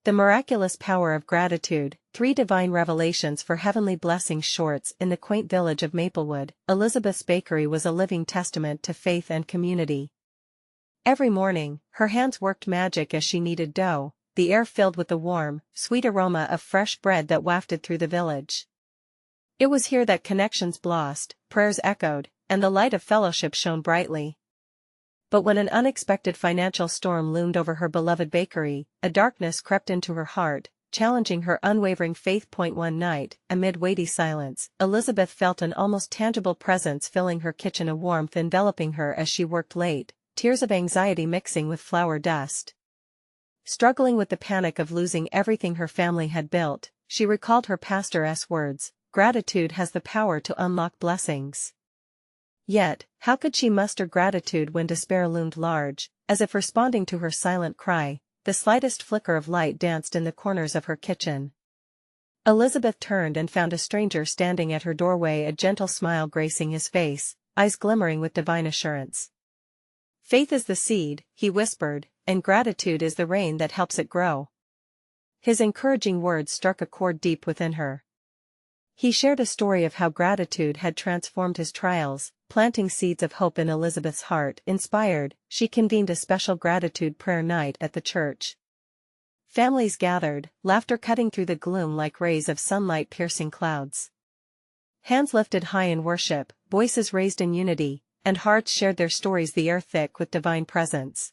The Miraculous Power of Gratitude, 3 Divine Revelations for Heavenly Blessings shorts. In the quaint village of Maplewood, Elizabeth's bakery was a living testament to faith and community. Every morning, her hands worked magic as she kneaded dough, the air filled with the warm, sweet aroma of fresh bread that wafted through the village. It was here that connections blossomed, prayers echoed, and the light of fellowship shone brightly. But when an unexpected financial storm loomed over her beloved bakery, a darkness crept into her heart, challenging her unwavering faith. One night, amid weighty silence, Elizabeth felt an almost tangible presence filling her kitchen, a warmth enveloping her as she worked late, tears of anxiety mixing with flour dust. Struggling with the panic of losing everything her family had built, she recalled her pastor's words, "Gratitude has the power to unlock blessings." Yet, how could she muster gratitude when despair loomed large, as if responding to her silent cry? The slightest flicker of light danced in the corners of her kitchen. Elizabeth turned and found a stranger standing at her doorway, a gentle smile gracing his face, eyes glimmering with divine assurance. "Faith is the seed," he whispered, "and gratitude is the rain that helps it grow." His encouraging words struck a chord deep within her. He shared a story of how gratitude had transformed his trials, planting seeds of hope in Elizabeth's heart. Inspired, she convened a special gratitude prayer night at the church. Families gathered, laughter cutting through the gloom like rays of sunlight piercing clouds. Hands lifted high in worship, voices raised in unity, and hearts shared their stories, the air thick with divine presence.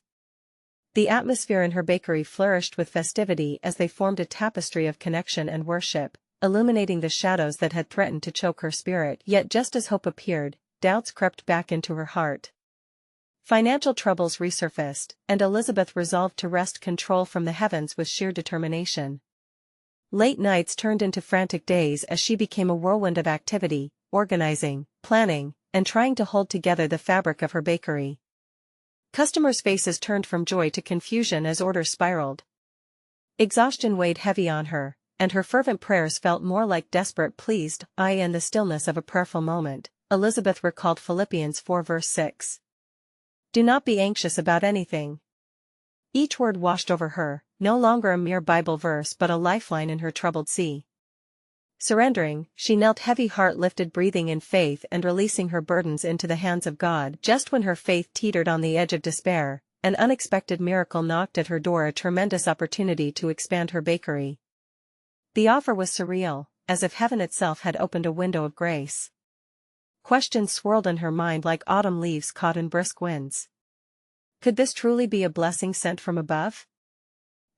The atmosphere in her bakery flourished with festivity as they formed a tapestry of connection and worship, illuminating the shadows that had threatened to choke her spirit. Yet just as hope appeared, doubts crept back into her heart. Financial troubles resurfaced, and Elizabeth resolved to wrest control from the heavens with sheer determination. Late nights turned into frantic days as she became a whirlwind of activity, organizing, planning, and trying to hold together the fabric of her bakery. Customers' faces turned from joy to confusion as orders spiraled. Exhaustion weighed heavy on her, and her fervent prayers felt more like desperate pleas. In the stillness of a prayerful moment, Elizabeth recalled Philippians 4 verse 6. "Do not be anxious about anything." Each word washed over her, no longer a mere Bible verse but a lifeline in her troubled sea. Surrendering, she knelt, heavy heart lifted, breathing in faith and releasing her burdens into the hands of God. Just when her faith teetered on the edge of despair, an unexpected miracle knocked at her door, a tremendous opportunity to expand her bakery. The offer was surreal, as if heaven itself had opened a window of grace. Questions swirled in her mind like autumn leaves caught in brisk winds. Could this truly be a blessing sent from above?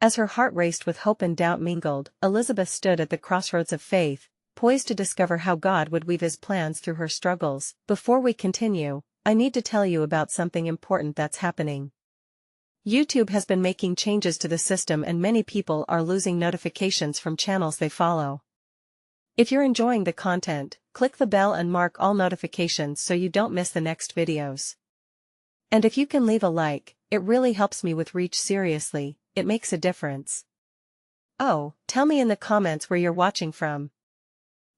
As her heart raced with hope and doubt mingled, Elizabeth stood at the crossroads of faith, poised to discover how God would weave his plans through her struggles. Before we continue, I need to tell you about something important that's happening. YouTube has been making changes to the system and many people are losing notifications from channels they follow. If you're enjoying the content, click the bell and mark all notifications so you don't miss the next videos. And if you can leave a like, it really helps me with reach. Seriously, it makes a difference. Oh, tell me in the comments where you're watching from.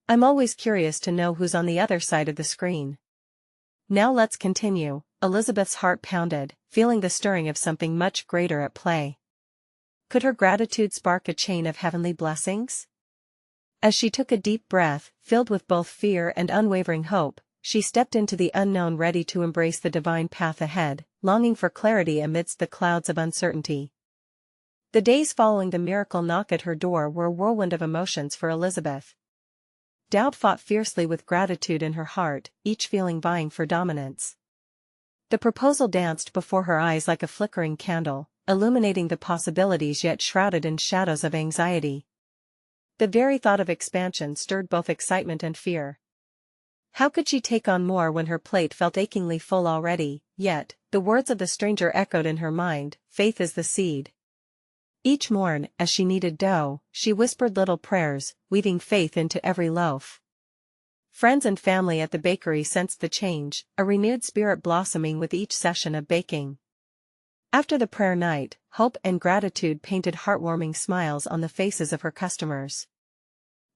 I'm always curious to know who's on the other side of the screen. Now let's continue. Elizabeth's heart pounded, feeling the stirring of something much greater at play. Could her gratitude spark a chain of heavenly blessings? As she took a deep breath, filled with both fear and unwavering hope, she stepped into the unknown, ready to embrace the divine path ahead, longing for clarity amidst the clouds of uncertainty. The days following the miracle knock at her door were a whirlwind of emotions for Elizabeth. Doubt fought fiercely with gratitude in her heart, each feeling vying for dominance. The proposal danced before her eyes like a flickering candle, illuminating the possibilities yet shrouded in shadows of anxiety. The very thought of expansion stirred both excitement and fear. How could she take on more when her plate felt achingly full already? Yet, the words of the stranger echoed in her mind, "Faith is the seed." Each morn, as she kneaded dough, she whispered little prayers, weaving faith into every loaf. Friends and family at the bakery sensed the change, a renewed spirit blossoming with each session of baking. After the prayer night, hope and gratitude painted heartwarming smiles on the faces of her customers.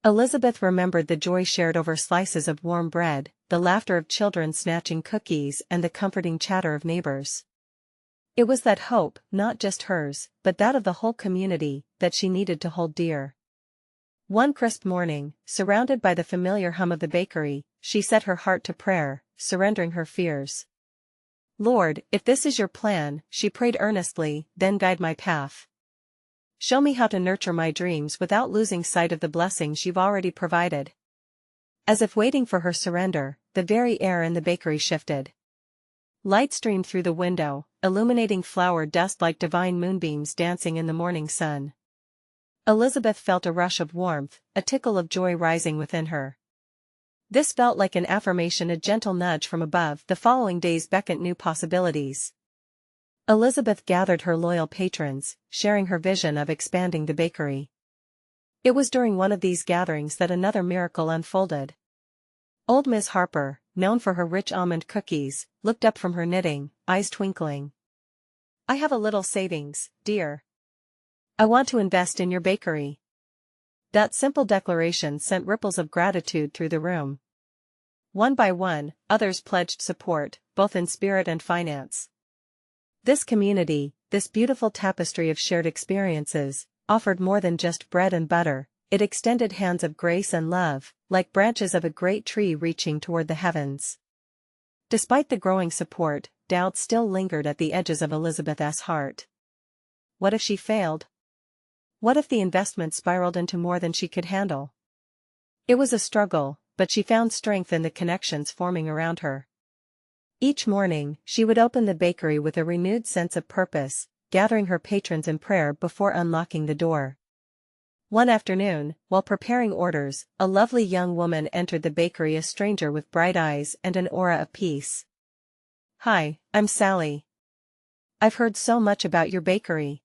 Elizabeth remembered the joy shared over slices of warm bread, the laughter of children snatching cookies, and the comforting chatter of neighbors. It was that hope, not just hers, but that of the whole community, that she needed to hold dear. One crisp morning, surrounded by the familiar hum of the bakery, she set her heart to prayer, surrendering her fears. Lord, if this is your plan, she prayed earnestly, then guide my path. Show me how to nurture my dreams without losing sight of the blessings you've already provided. As if waiting for her surrender, the very air in the bakery shifted. Light streamed through the window, illuminating flour dust like divine moonbeams dancing in the morning sun. Elizabeth felt a rush of warmth, a tickle of joy rising within her. This felt like an affirmation, a gentle nudge from above. The following days beckoned new possibilities. Elizabeth gathered her loyal patrons, sharing her vision of expanding the bakery. It was during one of these gatherings that another miracle unfolded. Old Miss Harper, known for her rich almond cookies, looked up from her knitting, eyes twinkling. "I have a little savings, dear. I want to invest in your bakery." That simple declaration sent ripples of gratitude through the room. One by one, others pledged support, both in spirit and finance. This community, this beautiful tapestry of shared experiences, offered more than just bread and butter. It extended hands of grace and love, like branches of a great tree reaching toward the heavens. Despite the growing support, doubt still lingered at the edges of Elizabeth's heart. What if she failed? What if the investment spiraled into more than she could handle? It was a struggle, but she found strength in the connections forming around her. Each morning, she would open the bakery with a renewed sense of purpose, gathering her patrons in prayer before unlocking the door. One afternoon, while preparing orders, a lovely young woman entered the bakery, a stranger with bright eyes and an aura of peace. "Hi, I'm Sally. I've heard so much about your bakery.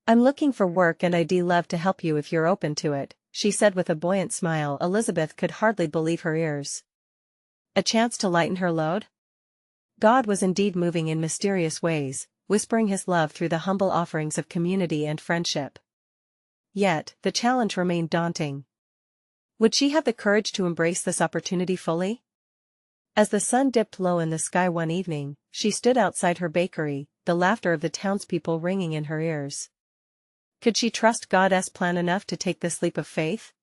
I'm looking for work and I'd love to help you if you're open to it," she said with a buoyant smile. Elizabeth could hardly believe her ears. A chance to lighten her load? God was indeed moving in mysterious ways, whispering his love through the humble offerings of community and friendship. Yet, the challenge remained daunting. Would she have the courage to embrace this opportunity fully? As the sun dipped low in the sky one evening, she stood outside her bakery, the laughter of the townspeople ringing in her ears. Could she trust God's plan enough to take this leap of faith?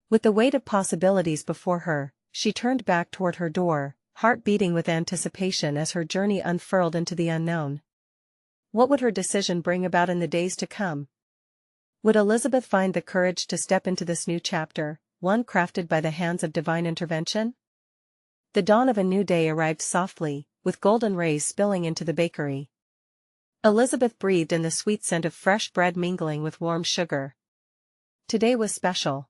With the weight of possibilities before her, she turned back toward her door, heart beating with anticipation as her journey unfurled into the unknown. What would her decision bring about in the days to come? Would Elizabeth find the courage to step into this new chapter, one crafted by the hands of divine intervention? The dawn of a new day arrived softly, with golden rays spilling into the bakery. Elizabeth breathed in the sweet scent of fresh bread mingling with warm sugar. Today was special.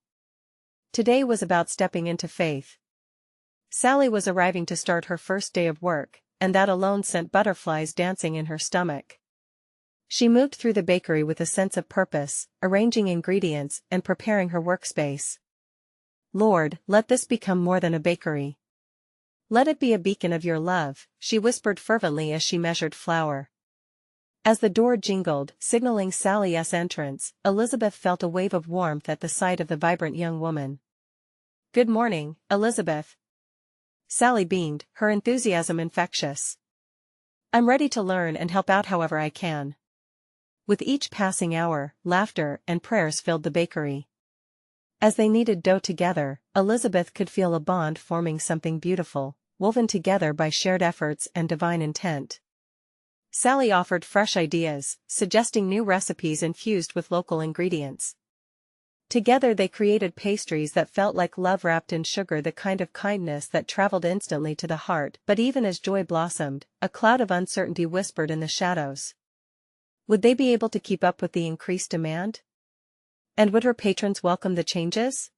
Today was about stepping into faith. Sally was arriving to start her first day of work, and that alone sent butterflies dancing in her stomach. She moved through the bakery with a sense of purpose, arranging ingredients and preparing her workspace. "Lord, let this become more than a bakery. Let it be a beacon of your love," she whispered fervently as she measured flour. As the door jingled, signaling Sally's entrance, Elizabeth felt a wave of warmth at the sight of the vibrant young woman. "Good morning, Elizabeth." Sally beamed, her enthusiasm infectious. "I'm ready to learn and help out however I can." With each passing hour, laughter and prayers filled the bakery. As they kneaded dough together, Elizabeth could feel a bond forming, something beautiful, woven together by shared efforts and divine intent. Sally offered fresh ideas, suggesting new recipes infused with local ingredients. Together they created pastries that felt like love wrapped in sugar, the kind of kindness that traveled instantly to the heart. But even as joy blossomed, a cloud of uncertainty whispered in the shadows. Would they be able to keep up with the increased demand? And would her patrons welcome the changes?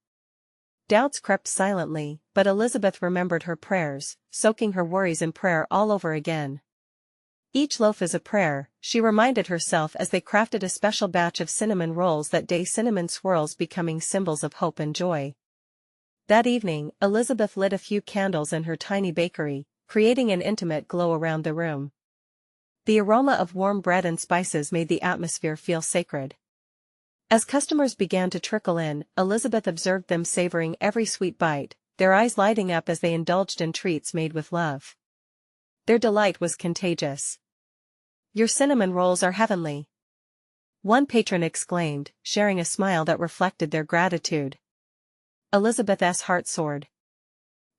Doubts crept silently, but Elizabeth remembered her prayers, soaking her worries in prayer all over again. Each loaf is a prayer, she reminded herself as they crafted a special batch of cinnamon rolls that day, cinnamon swirls becoming symbols of hope and joy. That evening, Elizabeth lit a few candles in her tiny bakery, creating an intimate glow around the room. The aroma of warm bread and spices made the atmosphere feel sacred. As customers began to trickle in, Elizabeth observed them savoring every sweet bite, their eyes lighting up as they indulged in treats made with love. Their delight was contagious. Your cinnamon rolls are heavenly. One patron exclaimed, sharing a smile that reflected their gratitude. Elizabeth's heart soared.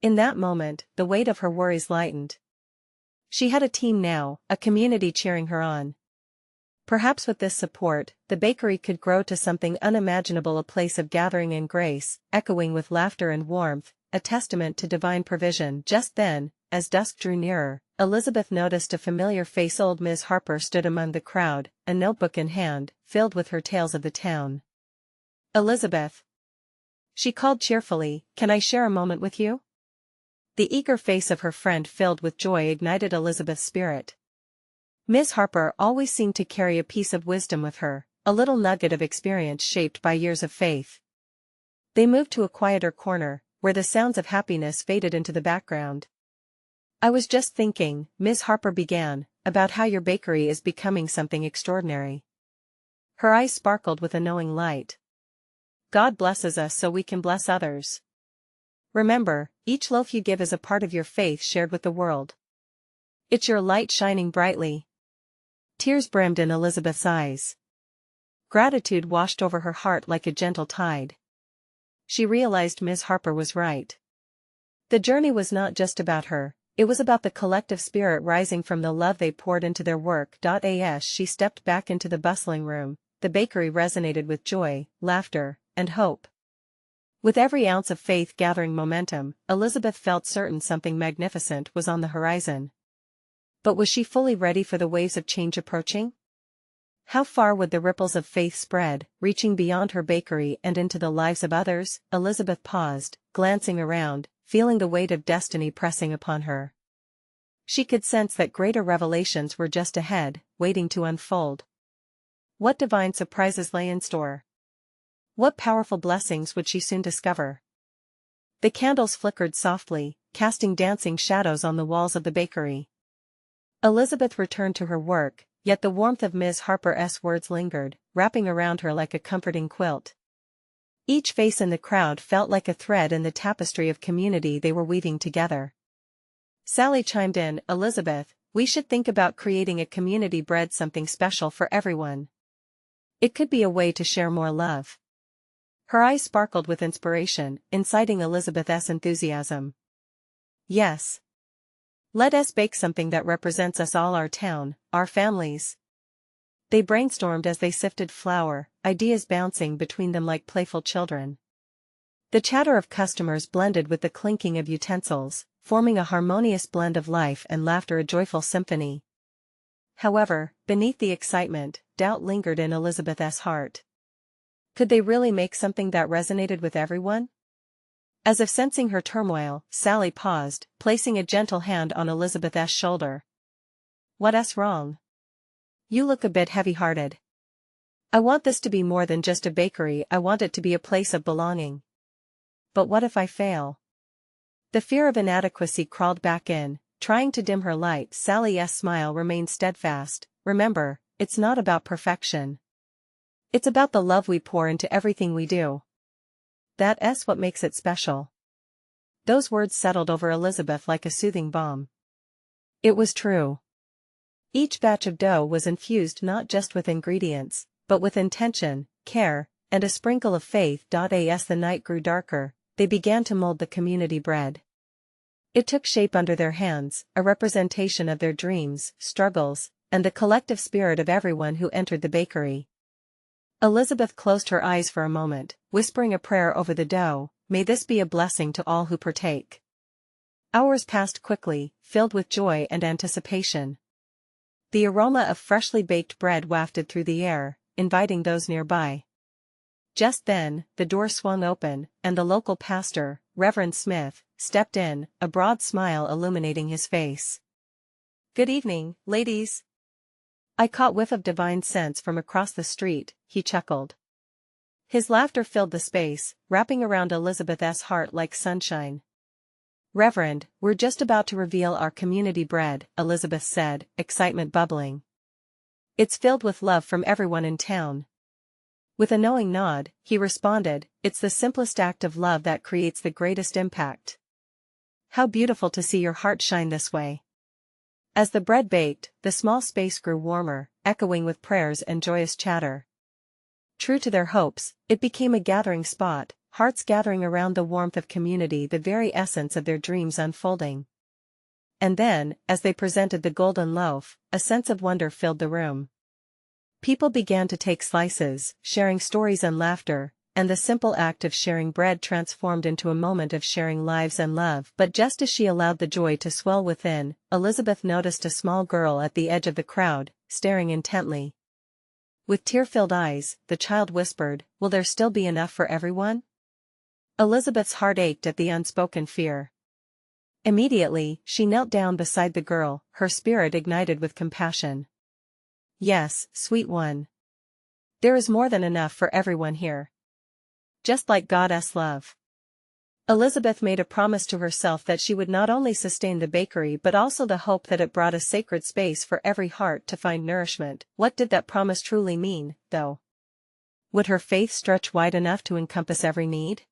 In that moment, the weight of her worries lightened. She had a team now, a community cheering her on. Perhaps with this support, the bakery could grow to something unimaginable, a place of gathering and grace, echoing with laughter and warmth, a testament to divine provision. Just then, as dusk drew nearer, Elizabeth noticed a familiar face. Old Miss Harper stood among the crowd, a notebook in hand, filled with her tales of the town. "Elizabeth," she called cheerfully, "can I share a moment with you?" The eager face of her friend filled with joy ignited Elizabeth's spirit. Miss Harper always seemed to carry a piece of wisdom with her, a little nugget of experience shaped by years of faith. They moved to a quieter corner, where the sounds of happiness faded into the background. "I was just thinking," Miss Harper began, "about how your bakery is becoming something extraordinary." Her eyes sparkled with a knowing light. "God blesses us so we can bless others. Remember, each loaf you give is a part of your faith shared with the world. It's your light shining brightly." Tears brimmed in Elizabeth's eyes. Gratitude washed over her heart like a gentle tide. She realized Miss Harper was right. The journey was not just about her, it was about the collective spirit rising from the love they poured into their work. As she stepped back into the bustling room, the bakery resonated with joy, laughter, and hope. With every ounce of faith gathering momentum, Elizabeth felt certain something magnificent was on the horizon. But was she fully ready for the waves of change approaching? How far would the ripples of faith spread, reaching beyond her bakery and into the lives of others? Elizabeth paused, glancing around, feeling the weight of destiny pressing upon her. She could sense that greater revelations were just ahead, waiting to unfold. What divine surprises lay in store? What powerful blessings would she soon discover? The candles flickered softly, casting dancing shadows on the walls of the bakery. Elizabeth returned to her work, yet the warmth of Ms. Harper's words lingered, wrapping around her like a comforting quilt. Each face in the crowd felt like a thread in the tapestry of community they were weaving together. Sally chimed in, "Elizabeth, we should think about creating a community bread, something special for everyone. It could be a way to share more love." Her eyes sparkled with inspiration, inciting Elizabeth's enthusiasm. "Yes. Let us bake something that represents us all, our town, our families." They brainstormed as they sifted flour, ideas bouncing between them like playful children. The chatter of customers blended with the clinking of utensils, forming a harmonious blend of life and laughter, a joyful symphony. However, beneath the excitement, doubt lingered in Elizabeth's heart. Could they really make something that resonated with everyone? As if sensing her turmoil, Sally paused, placing a gentle hand on Elizabeth's shoulder. "What's wrong? You look a bit heavy-hearted." "I want this to be more than just a bakery, I want it to be a place of belonging." "But what if I fail?" The fear of inadequacy crawled back in, trying to dim her light. Sally's smile remained steadfast. "Remember, it's not about perfection. It's about the love we pour into everything we do. That's what makes it special." Those words settled over Elizabeth like a soothing balm. It was true. Each batch of dough was infused not just with ingredients, but with intention, care, and a sprinkle of faith. As the night grew darker, they began to mold the community bread. It took shape under their hands, a representation of their dreams, struggles, and the collective spirit of everyone who entered the bakery. Elizabeth closed her eyes for a moment, whispering a prayer over the dough, "May this be a blessing to all who partake." Hours passed quickly, filled with joy and anticipation. The aroma of freshly baked bread wafted through the air, inviting those nearby. Just then, the door swung open, and the local pastor, Reverend Smith, stepped in, a broad smile illuminating his face. "Good evening, ladies." "I caught whiff of divine sense from across the street," he chuckled. His laughter filled the space, wrapping around Elizabeth's heart like sunshine. "Reverend, we're just about to reveal our community bread," Elizabeth said, excitement bubbling. "It's filled with love from everyone in town." With a knowing nod, he responded, "It's the simplest act of love that creates the greatest impact." "How beautiful to see your heart shine this way." As the bread baked, the small space grew warmer, echoing with prayers and joyous chatter. True to their hopes, it became a gathering spot, hearts gathering around the warmth of community, the very essence of their dreams unfolding. And then, as they presented the golden loaf, a sense of wonder filled the room. People began to take slices, sharing stories and laughter, and the simple act of sharing bread transformed into a moment of sharing lives and love. But just as she allowed the joy to swell within, Elizabeth noticed a small girl at the edge of the crowd, staring intently. With tear-filled eyes, the child whispered, "Will there still be enough for everyone?" Elizabeth's heart ached at the unspoken fear. Immediately, she knelt down beside the girl, her spirit ignited with compassion. "Yes, sweet one. There is more than enough for everyone here. Just like Goddess love." Elizabeth made a promise to herself that she would not only sustain the bakery but also the hope that it brought a sacred space for every heart to find nourishment. What did that promise truly mean, though? Would her faith stretch wide enough to encompass every need?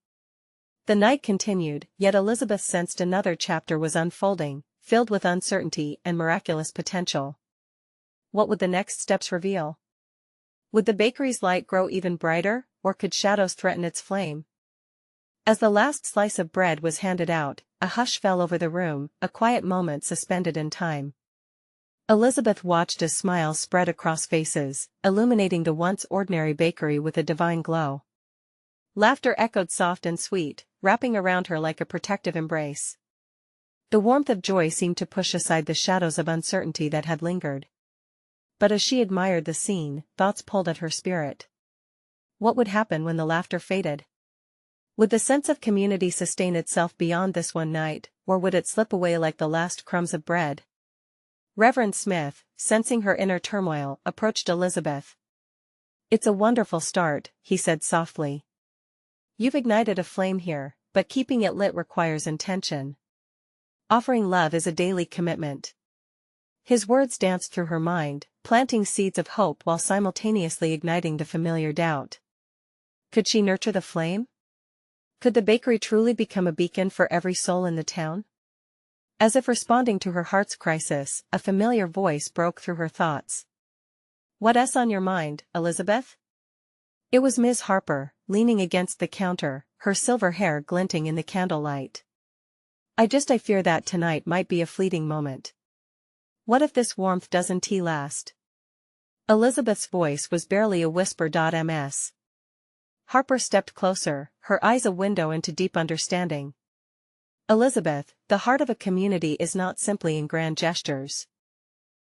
The night continued, yet Elizabeth sensed another chapter was unfolding, filled with uncertainty and miraculous potential. What would the next steps reveal? Would the bakery's light grow even brighter, or could shadows threaten its flame? As the last slice of bread was handed out, a hush fell over the room, a quiet moment suspended in time. Elizabeth watched as smiles spread across faces, illuminating the once ordinary bakery with a divine glow. Laughter echoed soft and sweet, wrapping around her like a protective embrace. The warmth of joy seemed to push aside the shadows of uncertainty that had lingered. But as she admired the scene, thoughts pulled at her spirit. What would happen when the laughter faded? Would the sense of community sustain itself beyond this one night, or would it slip away like the last crumbs of bread? Reverend Smith, sensing her inner turmoil, approached Elizabeth. "It's a wonderful start," he said softly. "You've ignited a flame here, but keeping it lit requires intention. Offering love is a daily commitment." His words danced through her mind, planting seeds of hope while simultaneously igniting the familiar doubt. Could she nurture the flame? Could the bakery truly become a beacon for every soul in the town? As if responding to her heart's crisis, a familiar voice broke through her thoughts. "What's on your mind, Elizabeth?" It was Ms. Harper, leaning against the counter, her silver hair glinting in the candlelight. I fear that tonight might be a fleeting moment. What if this warmth doesn't last?" Elizabeth's voice was barely a whisper. Ms. Harper stepped closer, her eyes a window into deep understanding. "Elizabeth, the heart of a community is not simply in grand gestures.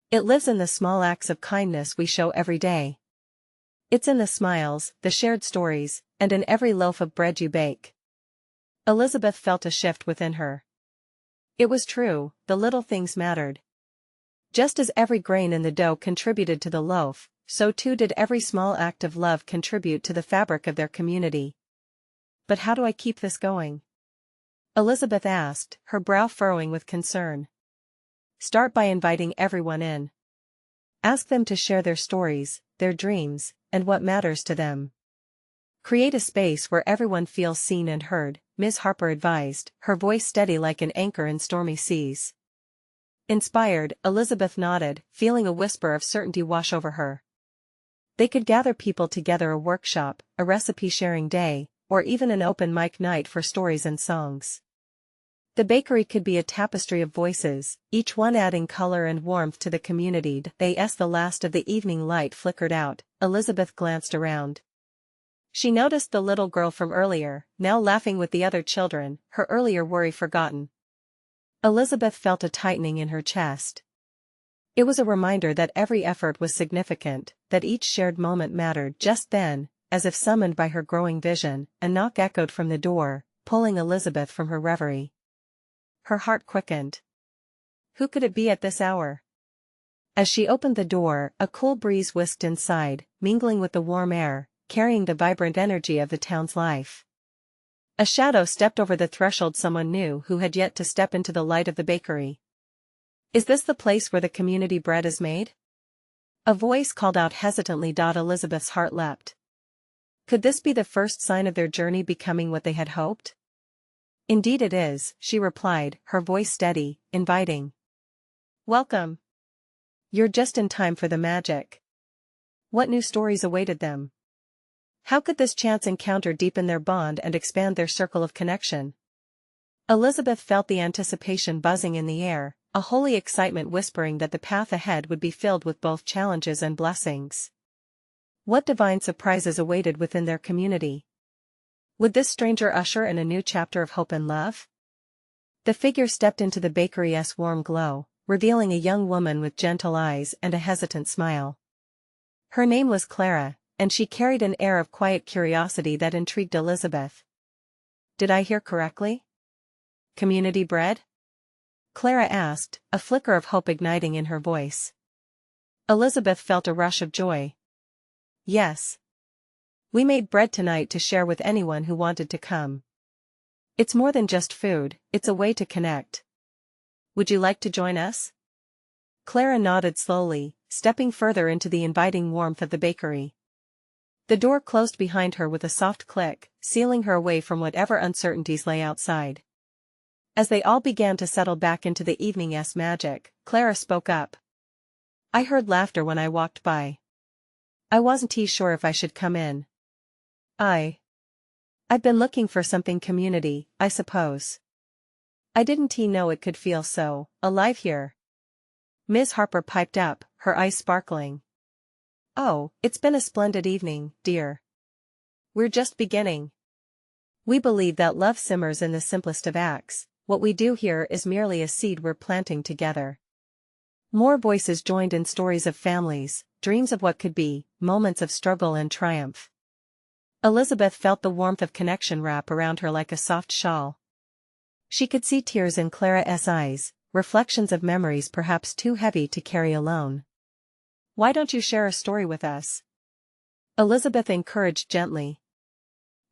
It lives in the small acts of kindness we show every day. It's in the smiles, the shared stories, and in every loaf of bread you bake." Elizabeth felt a shift within her. It was true, the little things mattered. Just as every grain in the dough contributed to the loaf, so too did every small act of love contribute to the fabric of their community. "But how do I keep this going?" Elizabeth asked, her brow furrowing with concern. "Start by inviting everyone in. Ask them to share their stories, their dreams, and what matters to them. Create a space where everyone feels seen and heard," Ms. Harper advised, her voice steady like an anchor in stormy seas. Inspired, Elizabeth nodded, feeling a whisper of certainty wash over her. They could gather people together, a workshop, a recipe-sharing day, or even an open mic night for stories and songs. The bakery could be a tapestry of voices, each one adding color and warmth to the community. As the last of the evening light flickered out, Elizabeth glanced around. She noticed the little girl from earlier, now laughing with the other children, her earlier worry forgotten. Elizabeth felt a tightening in her chest. It was a reminder that every effort was significant, that each shared moment mattered. Just then, as if summoned by her growing vision, a knock echoed from the door, pulling Elizabeth from her reverie. Her heart quickened. Who could it be at this hour? As she opened the door, a cool breeze whisked inside, mingling with the warm air, carrying the vibrant energy of the town's life. A shadow stepped over the threshold, someone new who had yet to step into the light of the bakery. "Is this the place where the community bread is made?" A voice called out hesitantly. Elizabeth's heart leapt. Could this be the first sign of their journey becoming what they had hoped? "Indeed it is," she replied, her voice steady, inviting. "Welcome, You're just in time for the magic. What new stories awaited them? How could this chance encounter deepen their bond and expand their circle of connection? Elizabeth felt the anticipation buzzing in the air, a holy excitement whispering that the path ahead would be filled with both challenges and blessings. What divine surprises awaited within their community? Would this stranger usher in a new chapter of hope and love? The figure stepped into the bakery's warm glow, revealing a young woman with gentle eyes and a hesitant smile. Her name was Clara, and she carried an air of quiet curiosity that intrigued Elizabeth. Did I hear correctly? Community bread? Clara asked, a flicker of hope igniting in her voice. Elizabeth felt a rush of joy. Yes. We made bread tonight to share with anyone who wanted to come. It's more than just food, it's a way to connect. Would you like to join us? Clara nodded slowly, stepping further into the inviting warmth of the bakery. The door closed behind her with a soft click, sealing her away from whatever uncertainties lay outside. As they all began to settle back into the evening's magic, Clara spoke up. I heard laughter when I walked by. I wasn't sure if I should come in. I've been looking for something community, I suppose. I didn't know it could feel so alive here. Ms. Harper piped up, her eyes sparkling. Oh, it's been a splendid evening, dear. We're just beginning. We believe that love simmers in the simplest of acts. What we do here is merely a seed we're planting together. More voices joined in stories of families, dreams of what could be, moments of struggle and triumph. Elizabeth felt the warmth of connection wrap around her like a soft shawl. She could see tears in Clara's eyes, reflections of memories perhaps too heavy to carry alone. Why don't you share a story with us? Elizabeth encouraged gently.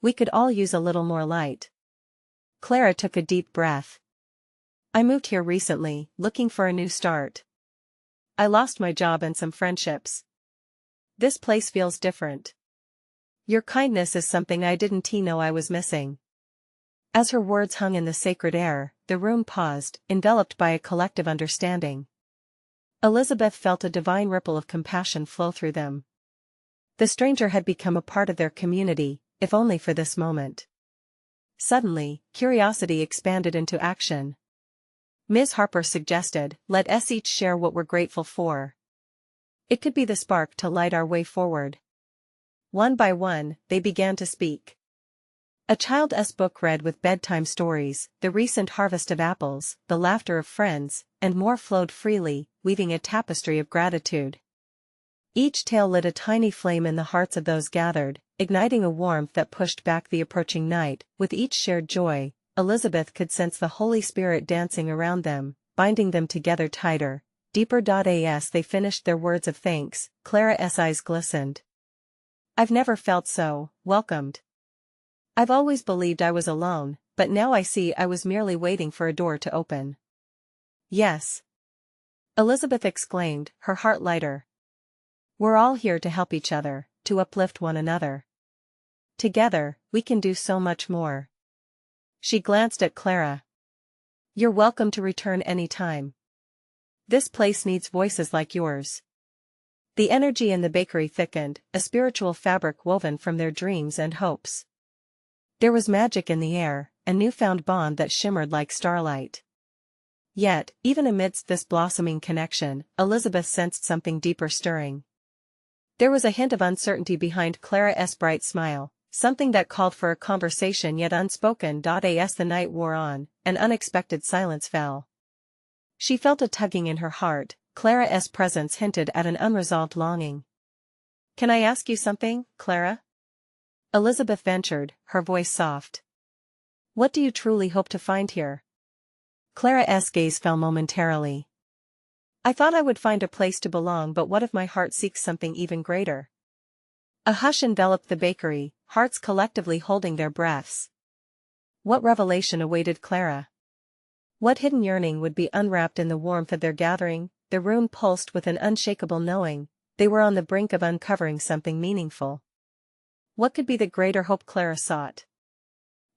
We could all use a little more light. Clara took a deep breath. I moved here recently, looking for a new start. I lost my job and some friendships. This place feels different. Your kindness is something I didn't know I was missing. As her words hung in the sacred air, the room paused, enveloped by a collective understanding. Elizabeth felt a divine ripple of compassion flow through them. The stranger had become a part of their community, if only for this moment. Suddenly, curiosity expanded into action. Ms. Harper suggested, let us each share what we're grateful for. It could be the spark to light our way forward. One by one, they began to speak. A child's book read with bedtime stories, the recent harvest of apples, the laughter of friends, and more flowed freely, weaving a tapestry of gratitude. Each tale lit a tiny flame in the hearts of those gathered, igniting a warmth that pushed back the approaching night. With each shared joy, Elizabeth could sense the Holy Spirit dancing around them, binding them together tighter, deeper. As they finished their words of thanks, Clara's eyes glistened. I've never felt so welcomed. I've always believed I was alone, but now I see I was merely waiting for a door to open. Yes. Elizabeth exclaimed, her heart lighter. We're all here to help each other, to uplift one another. Together, we can do so much more. She glanced at Clara. You're welcome to return any time. This place needs voices like yours. The energy in the bakery thickened, a spiritual fabric woven from their dreams and hopes. There was magic in the air, a newfound bond that shimmered like starlight. Yet, even amidst this blossoming connection, Elizabeth sensed something deeper stirring. There was a hint of uncertainty behind Clara's bright smile, something that called for a conversation yet unspoken. As the night wore on, an unexpected silence fell. She felt a tugging in her heart. Clara's presence hinted at an unresolved longing. Can I ask you something, Clara? Elizabeth ventured, her voice soft. What do you truly hope to find here? Clara's gaze fell momentarily. I thought I would find a place to belong, but what if my heart seeks something even greater? A hush enveloped the bakery, hearts collectively holding their breaths. What revelation awaited Clara? What hidden yearning would be unwrapped in the warmth of their gathering? The room pulsed with an unshakable knowing. They were on the brink of uncovering something meaningful. What could be the greater hope Clara sought?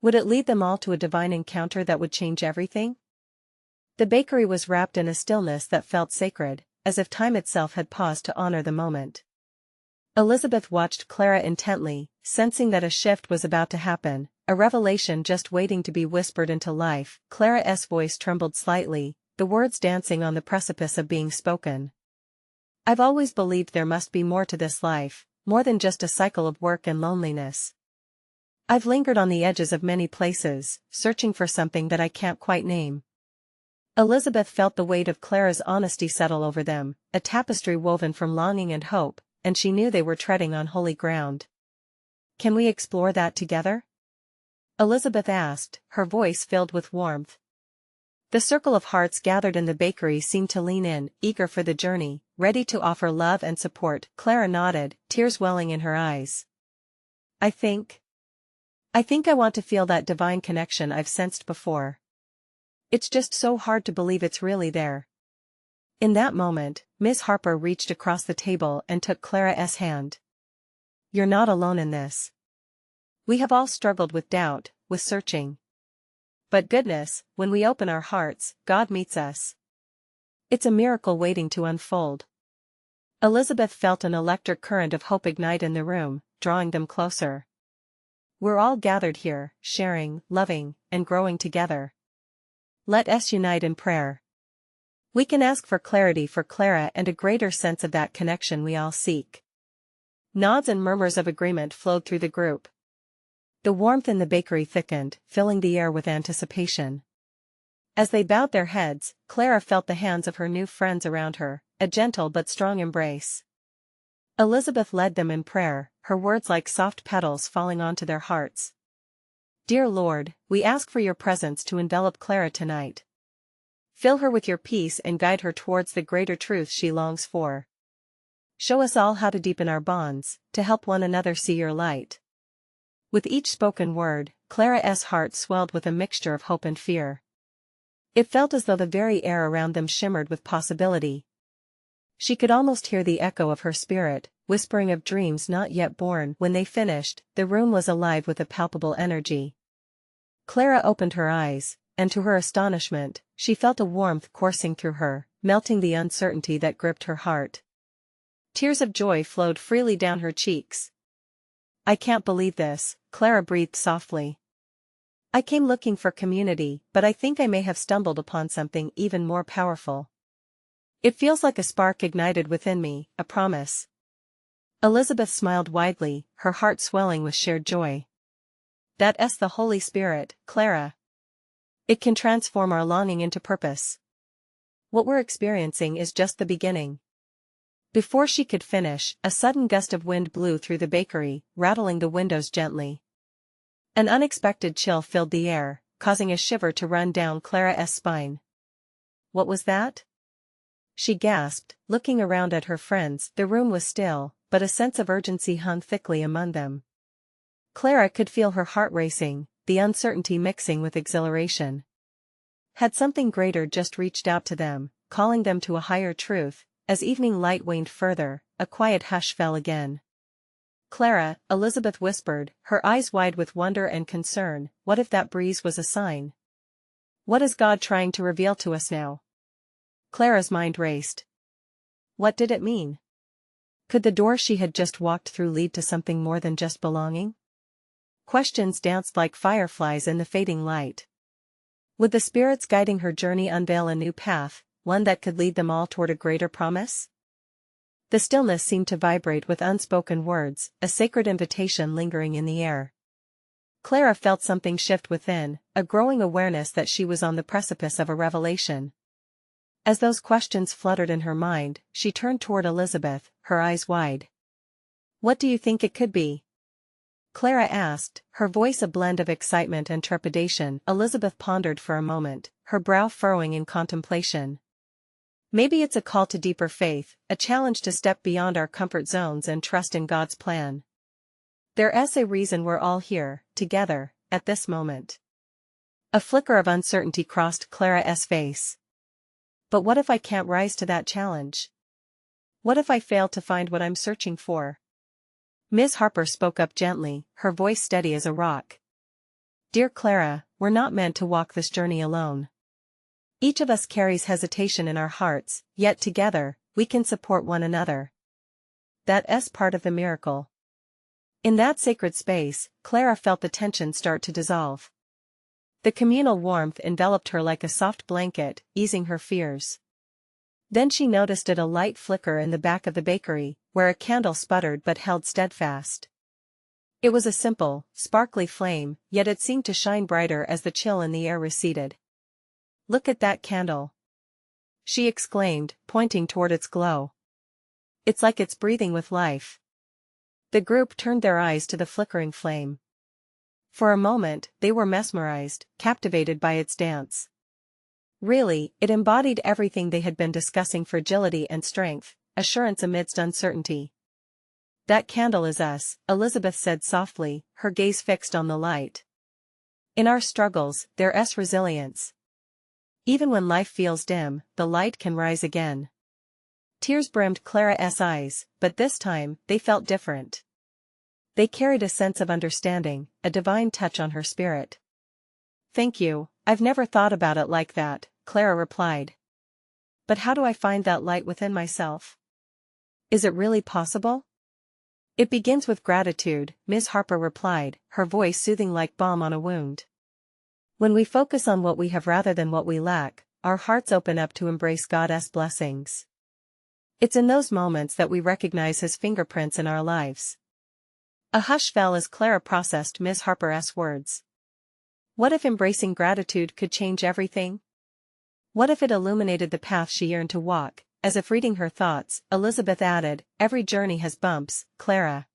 Would it lead them all to a divine encounter that would change everything? The bakery was wrapped in a stillness that felt sacred, as if time itself had paused to honor the moment. Elizabeth watched Clara intently, sensing that a shift was about to happen, a revelation just waiting to be whispered into life. Clara's voice trembled slightly, the words dancing on the precipice of being spoken. "I've always believed there must be more to this life, more than just a cycle of work and loneliness. I've lingered on the edges of many places, searching for something that I can't quite name." Elizabeth felt the weight of Clara's honesty settle over them, a tapestry woven from longing and hope, and she knew they were treading on holy ground. "Can we explore that together?" Elizabeth asked, her voice filled with warmth. The circle of hearts gathered in the bakery seemed to lean in, eager for the journey, ready to offer love and support. Clara nodded, tears welling in her eyes. I think I want to feel that divine connection I've sensed before. It's just so hard to believe it's really there." In that moment, Miss Harper reached across the table and took Clara's hand. "You're not alone in this. We have all struggled with doubt, with searching. But goodness, when we open our hearts, God meets us. It's a miracle waiting to unfold." Elizabeth felt an electric current of hope ignite in the room, drawing them closer. "We're all gathered here, sharing, loving, and growing together. Let us unite in prayer. We can ask for clarity for Clara and a greater sense of that connection we all seek." Nods and murmurs of agreement flowed through the group. The warmth in the bakery thickened, filling the air with anticipation. As they bowed their heads, Clara felt the hands of her new friends around her, a gentle but strong embrace. Elizabeth led them in prayer, her words like soft petals falling onto their hearts. "Dear Lord, we ask for your presence to envelop Clara tonight. Fill her with your peace and guide her towards the greater truth she longs for. Show us all how to deepen our bonds, to help one another see your light." With each spoken word, Clara's heart swelled with a mixture of hope and fear. It felt as though the very air around them shimmered with possibility. She could almost hear the echo of her spirit, whispering of dreams not yet born. When they finished, the room was alive with a palpable energy. Clara opened her eyes, and to her astonishment, she felt a warmth coursing through her, melting the uncertainty that gripped her heart. Tears of joy flowed freely down her cheeks. "I can't believe this," Clara breathed softly. "I came looking for community, but I think I may have stumbled upon something even more powerful. It feels like a spark ignited within me, a promise." Elizabeth smiled widely, her heart swelling with shared joy. "That's the Holy Spirit, Clara. It can transform our longing into purpose. What we're experiencing is just the beginning." Before she could finish, a sudden gust of wind blew through the bakery, rattling the windows gently. An unexpected chill filled the air, causing a shiver to run down Clara's spine. "What was that?" she gasped, looking around at her friends. The room was still, but a sense of urgency hung thickly among them. Clara could feel her heart racing, the uncertainty mixing with exhilaration. Had something greater just reached out to them, calling them to a higher truth? As evening light waned further, a quiet hush fell again. "Clara," Elizabeth whispered, her eyes wide with wonder and concern, "what if that breeze was a sign? What is God trying to reveal to us now?" Clara's mind raced. What did it mean? Could the door she had just walked through lead to something more than just belonging? Questions danced like fireflies in the fading light. Would the spirits guiding her journey unveil a new path, one that could lead them all toward a greater promise? The stillness seemed to vibrate with unspoken words, a sacred invitation lingering in the air. Clara felt something shift within, a growing awareness that she was on the precipice of a revelation. As those questions fluttered in her mind, she turned toward Elizabeth, her eyes wide. "What do you think it could be?" Clara asked, her voice a blend of excitement and trepidation. Elizabeth pondered for a moment, her brow furrowing in contemplation. "Maybe it's a call to deeper faith, a challenge to step beyond our comfort zones and trust in God's plan. There's a reason we're all here, together, at this moment." A flicker of uncertainty crossed Clara's face. "But what if I can't rise to that challenge? What if I fail to find what I'm searching for?" Miss Harper spoke up gently, her voice steady as a rock. "Dear Clara, we're not meant to walk this journey alone. Each of us carries hesitation in our hearts, yet together, we can support one another. That's part of the miracle. In that sacred space, Clara felt the tension start to dissolve. The communal warmth enveloped her like a soft blanket, easing her fears. Then she noticed a light flicker in the back of the bakery, where a candle sputtered but held steadfast. It was a simple, sparkly flame, yet it seemed to shine brighter as the chill in the air receded. "Look at that candle," she exclaimed, pointing toward its glow. "It's like it's breathing with life." The group turned their eyes to the flickering flame. For a moment, they were mesmerized, captivated by its dance. Really, it embodied everything they had been discussing: fragility and strength, assurance amidst uncertainty. "That candle is us," Elizabeth said softly, her gaze fixed on the light. "In our struggles, there's resilience. Even when life feels dim, the light can rise again." Tears brimmed Clara's eyes, but this time, they felt different. They carried a sense of understanding, a divine touch on her spirit. "Thank you, I've never thought about it like that," Clara replied. "But how do I find that light within myself? Is it really possible?" "It begins with gratitude," Ms. Harper replied, her voice soothing like balm on a wound. "When we focus on what we have rather than what we lack, our hearts open up to embrace God's blessings. It's in those moments that we recognize His fingerprints in our lives." A hush fell as Clara processed Ms. Harper's words. What if embracing gratitude could change everything? What if it illuminated the path she yearned to walk? As if reading her thoughts, Elizabeth added, "Every journey has bumps, Clara.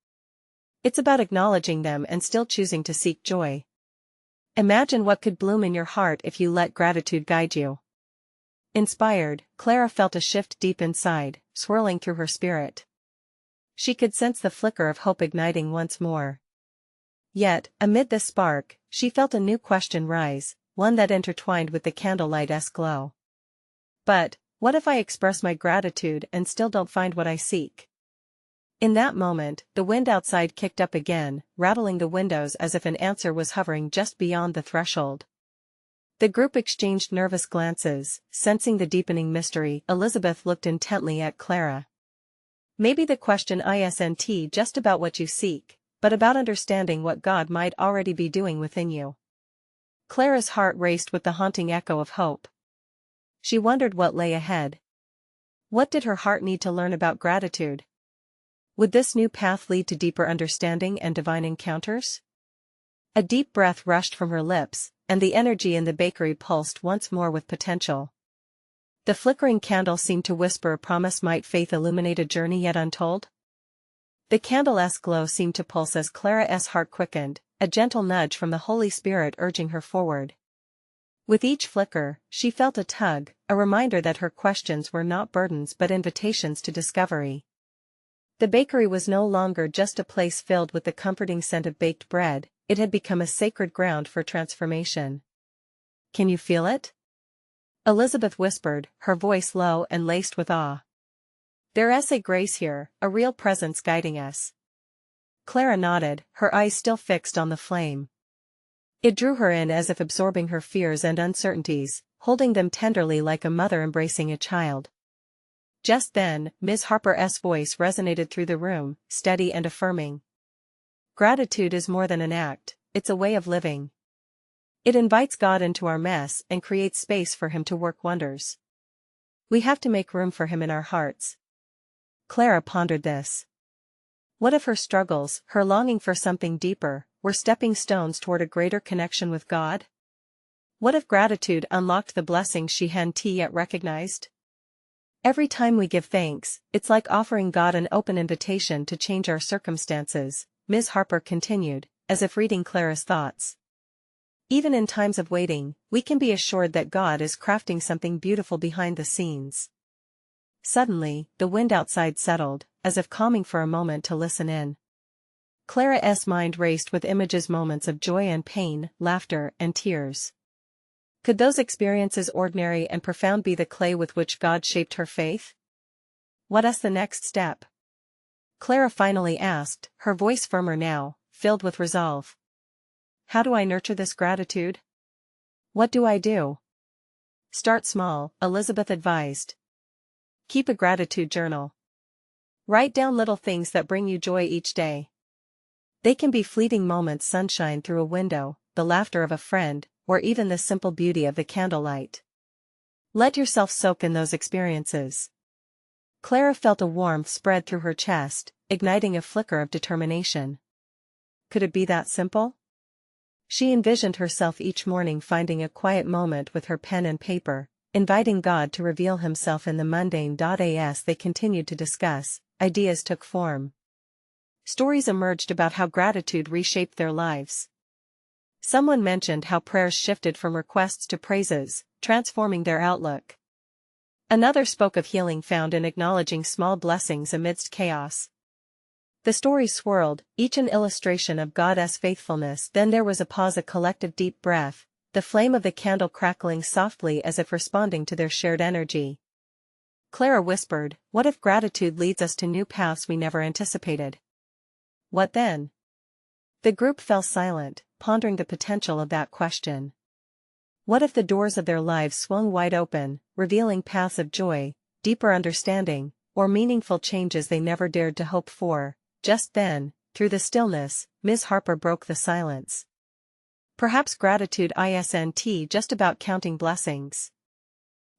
It's about acknowledging them and still choosing to seek joy. Imagine what could bloom in your heart if you let gratitude guide you." Inspired, Clara felt a shift deep inside, swirling through her spirit. She could sense the flicker of hope igniting once more. Yet, amid this spark, she felt a new question rise, one that intertwined with the candlelight's glow. "But, what if I express my gratitude and still don't find what I seek?" In that moment, the wind outside kicked up again, rattling the windows as if an answer was hovering just beyond the threshold. The group exchanged nervous glances, sensing the deepening mystery. Elizabeth looked intently at Clara. "Maybe the question isn't just about what you seek, but about understanding what God might already be doing within you." Clara's heart raced with the haunting echo of hope. She wondered what lay ahead. What did her heart need to learn about gratitude? Would this new path lead to deeper understanding and divine encounters? A deep breath rushed from her lips, and the energy in the bakery pulsed once more with potential. The flickering candle seemed to whisper a promise: might faith illuminate a journey yet untold? The candle's glow seemed to pulse as Clara's heart quickened, a gentle nudge from the Holy Spirit urging her forward. With each flicker, she felt a tug, a reminder that her questions were not burdens but invitations to discovery. The bakery was no longer just a place filled with the comforting scent of baked bread, it had become a sacred ground for transformation. "Can you feel it?" Elizabeth whispered, her voice low and laced with awe. "There's a grace here, a real presence guiding us." Clara nodded, her eyes still fixed on the flame. It drew her in as if absorbing her fears and uncertainties, holding them tenderly like a mother embracing a child. Just then, Ms. Harper's voice resonated through the room, steady and affirming. "Gratitude is more than an act, it's a way of living. It invites God into our mess and creates space for Him to work wonders. We have to make room for Him in our hearts." Clara pondered this. What if her struggles, her longing for something deeper, were stepping stones toward a greater connection with God? What if gratitude unlocked the blessings she hadn't yet recognized? Every time we give thanks, it's like offering God an open invitation to change our circumstances, Ms. Harper continued, as if reading Clara's thoughts. Even in times of waiting, we can be assured that God is crafting something beautiful behind the scenes. Suddenly, the wind outside settled, as if calming for a moment to listen in. Clara's mind raced with images, moments of joy and pain, laughter and tears. Could those experiences, ordinary and profound, be the clay with which God shaped her faith? What's the next step? Clara finally asked, her voice firmer now, filled with resolve. How do I nurture this gratitude? What do I do? Start small, Elizabeth advised. Keep a gratitude journal. Write down little things that bring you joy each day. They can be fleeting moments, sunshine through a window, the laughter of a friend, or even the simple beauty of the candlelight. Let yourself soak in those experiences. Clara felt a warmth spread through her chest, igniting a flicker of determination. Could it be that simple? She envisioned herself each morning finding a quiet moment with her pen and paper, inviting God to reveal himself in the mundane. As they continued to discuss, ideas took form. Stories emerged about how gratitude reshaped their lives. Someone mentioned how prayers shifted from requests to praises, transforming their outlook. Another spoke of healing found in acknowledging small blessings amidst chaos. The stories swirled, each an illustration of God's faithfulness. Then there was a pause, a collective deep breath, the flame of the candle crackling softly as if responding to their shared energy. Clara whispered, "What if gratitude leads us to new paths we never anticipated?" What then? The group fell silent, pondering the potential of that question. What if the doors of their lives swung wide open, revealing paths of joy, deeper understanding, or meaningful changes they never dared to hope for? Just then, through the stillness, Ms. Harper broke the silence. Perhaps gratitude isn't just about counting blessings.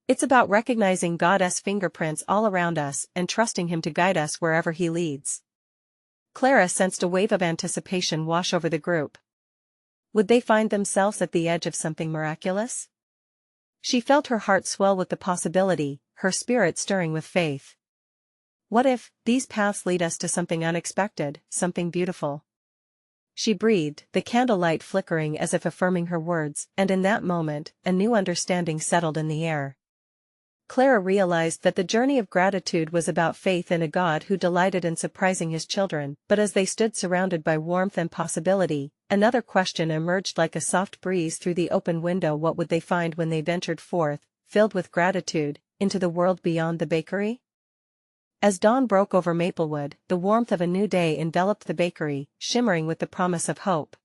It's about recognizing God's fingerprints all around us and trusting him to guide us wherever he leads. Clara sensed a wave of anticipation wash over the group. Would they find themselves at the edge of something miraculous? She felt her heart swell with the possibility, her spirit stirring with faith. What if these paths lead us to something unexpected, something beautiful? She breathed, the candlelight flickering as if affirming her words, and in that moment, a new understanding settled in the air. Clara realized that the journey of gratitude was about faith in a God who delighted in surprising his children. But as they stood surrounded by warmth and possibility, another question emerged like a soft breeze through the open window. What would they find when they ventured forth, filled with gratitude, into the world beyond the bakery? As dawn broke over Maplewood, the warmth of a new day enveloped the bakery, shimmering with the promise of hope.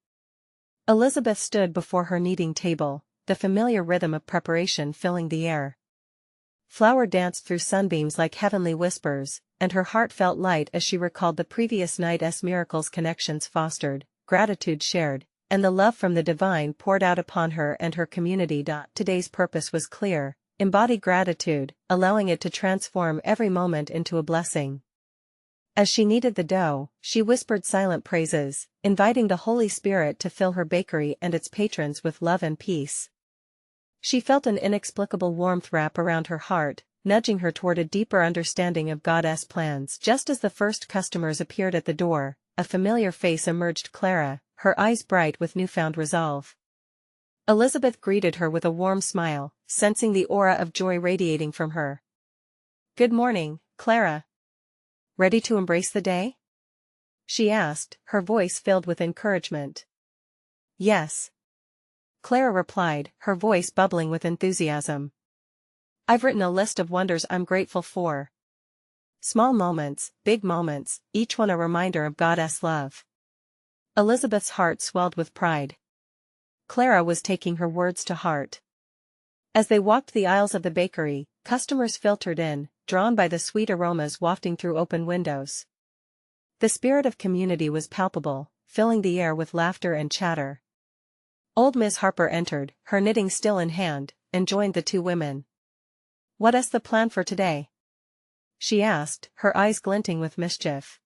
Elizabeth stood before her kneading table, the familiar rhythm of preparation filling the air. Flour danced through sunbeams like heavenly whispers, and her heart felt light as she recalled the previous night's miracles. Connections fostered, gratitude shared, and the love from the divine poured out upon her and her community. Today's purpose was clear: embody gratitude, allowing it to transform every moment into a blessing. As she kneaded the dough, she whispered silent praises, inviting the Holy Spirit to fill her bakery and its patrons with love and peace. She felt an inexplicable warmth wrap around her heart, nudging her toward a deeper understanding of God's plans. Just as the first customers appeared at the door, a familiar face emerged. Clara, her eyes bright with newfound resolve. Elizabeth greeted her with a warm smile, sensing the aura of joy radiating from her. "Good morning, Clara. Ready to embrace the day?" she asked, her voice filled with encouragement. "Yes," Clara replied, her voice bubbling with enthusiasm. "I've written a list of wonders I'm grateful for. Small moments, big moments, each one a reminder of God's love." Elizabeth's heart swelled with pride. Clara was taking her words to heart. As they walked the aisles of the bakery, customers filtered in, drawn by the sweet aromas wafting through open windows. The spirit of community was palpable, filling the air with laughter and chatter. Old Miss Harper entered, her knitting still in hand, and joined the two women. "What's the plan for today?" she asked, her eyes glinting with mischief.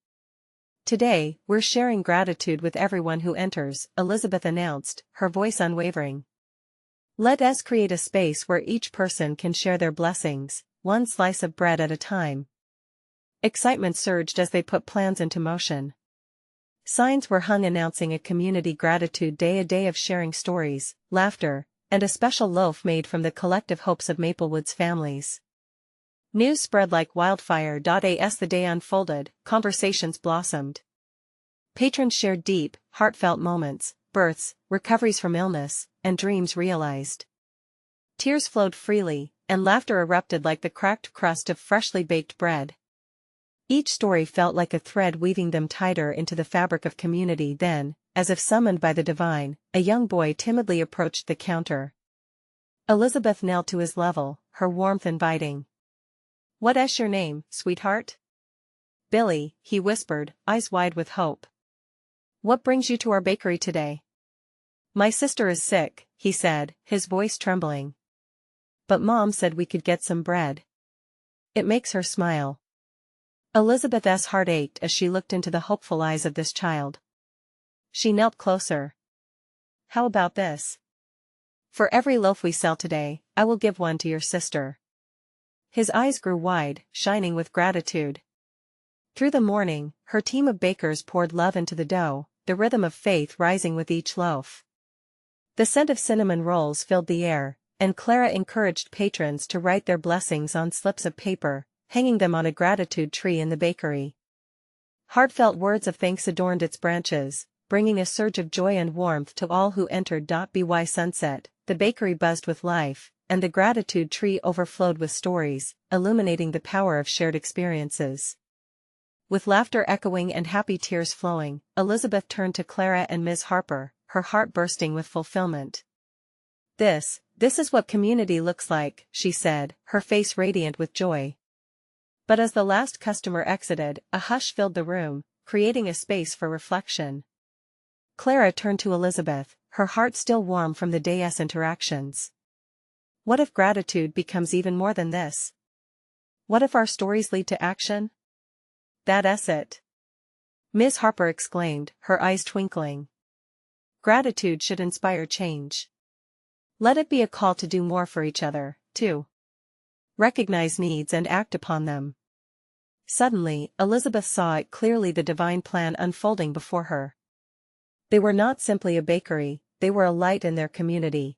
"Today, we're sharing gratitude with everyone who enters," Elizabeth announced, her voice unwavering. "Let us create a space where each person can share their blessings, one slice of bread at a time." Excitement surged as they put plans into motion. Signs were hung announcing a community gratitude day, a day of sharing stories, laughter, and a special loaf made from the collective hopes of Maplewood's families. News spread like wildfire. As the day unfolded, conversations blossomed. Patrons shared deep, heartfelt moments, births, recoveries from illness, and dreams realized. Tears flowed freely, and laughter erupted like the cracked crust of freshly baked bread. Each story felt like a thread weaving them tighter into the fabric of community. Then, as if summoned by the divine, a young boy timidly approached the counter. Elizabeth knelt to his level, her warmth inviting. "What's your name, sweetheart?" "Billy," he whispered, eyes wide with hope. "What brings you to our bakery today?" "My sister is sick," he said, his voice trembling. "But Mom said we could get some bread. It makes her smile." Elizabeth's heart ached as she looked into the hopeful eyes of this child. She knelt closer. "How about this? For every loaf we sell today, I will give one to your sister." His eyes grew wide, shining with gratitude. Through the morning, her team of bakers poured love into the dough, the rhythm of faith rising with each loaf. The scent of cinnamon rolls filled the air, and Clara encouraged patrons to write their blessings on slips of paper, hanging them on a gratitude tree in the bakery. Heartfelt words of thanks adorned its branches, bringing a surge of joy and warmth to all who entered. By sunset, the bakery buzzed with life, and the gratitude tree overflowed with stories, illuminating the power of shared experiences. With laughter echoing and happy tears flowing, Elizabeth turned to Clara and Ms. Harper, her heart bursting with fulfillment. This is what community looks like," she said, her face radiant with joy. But as the last customer exited, a hush filled the room, creating a space for reflection. Clara turned to Elizabeth, her heart still warm from the day's interactions. "What if gratitude becomes even more than this? What if our stories lead to action?" "That's it," Ms. Harper exclaimed, her eyes twinkling. "Gratitude should inspire change. Let it be a call to do more for each other, to recognize needs and act upon them." Suddenly, Elizabeth saw it clearly, the divine plan unfolding before her. They were not simply a bakery, they were a light in their community.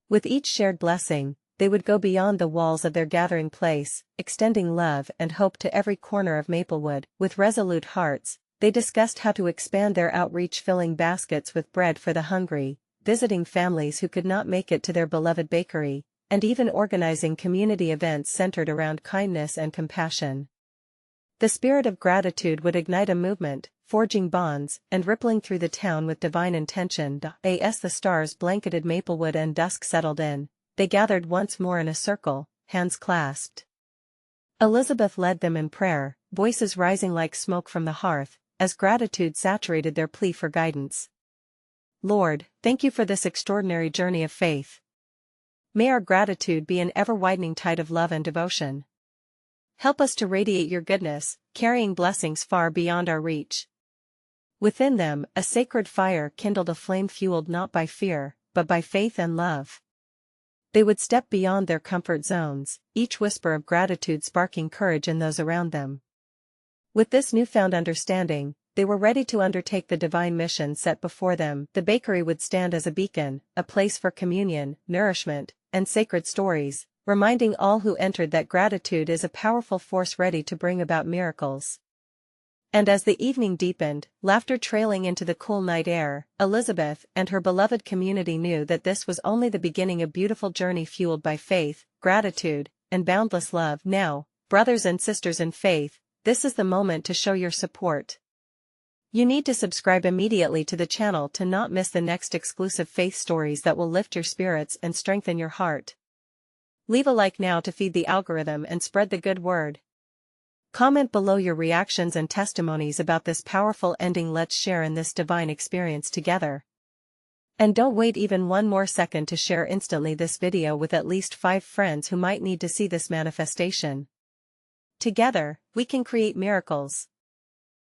With each shared blessing, they would go beyond the walls of their gathering place, extending love and hope to every corner of Maplewood. With resolute hearts, they discussed how to expand their outreach, filling baskets with bread for the hungry, visiting families who could not make it to their beloved bakery, and even organizing community events centered around kindness and compassion. The spirit of gratitude would ignite a movement, forging bonds and rippling through the town with divine intention. As the stars blanketed Maplewood and dusk settled in, they gathered once more in a circle, hands clasped. Elizabeth led them in prayer, voices rising like smoke from the hearth, as gratitude saturated their plea for guidance. "Lord, thank you for this extraordinary journey of faith. May our gratitude be an ever-widening tide of love and devotion. Help us to radiate your goodness, carrying blessings far beyond our reach." Within them, a sacred fire kindled, a flame fueled not by fear, but by faith and love. They would step beyond their comfort zones, each whisper of gratitude sparking courage in those around them. With this newfound understanding, they were ready to undertake the divine mission set before them. The bakery would stand as a beacon, a place for communion, nourishment, and sacred stories, reminding all who entered that gratitude is a powerful force ready to bring about miracles. And as the evening deepened, laughter trailing into the cool night air, Elizabeth and her beloved community knew that this was only the beginning of a beautiful journey fueled by faith, gratitude, and boundless love. Now, brothers and sisters in faith, this is the moment to show your support. You need to subscribe immediately to the channel to not miss the next exclusive faith stories that will lift your spirits and strengthen your heart. Leave a like now to feed the algorithm and spread the good word. Comment below your reactions and testimonies about this powerful ending. Let's share in this divine experience together. And don't wait even one more second to share instantly this video with at least 5 friends who might need to see this manifestation. Together, we can create miracles.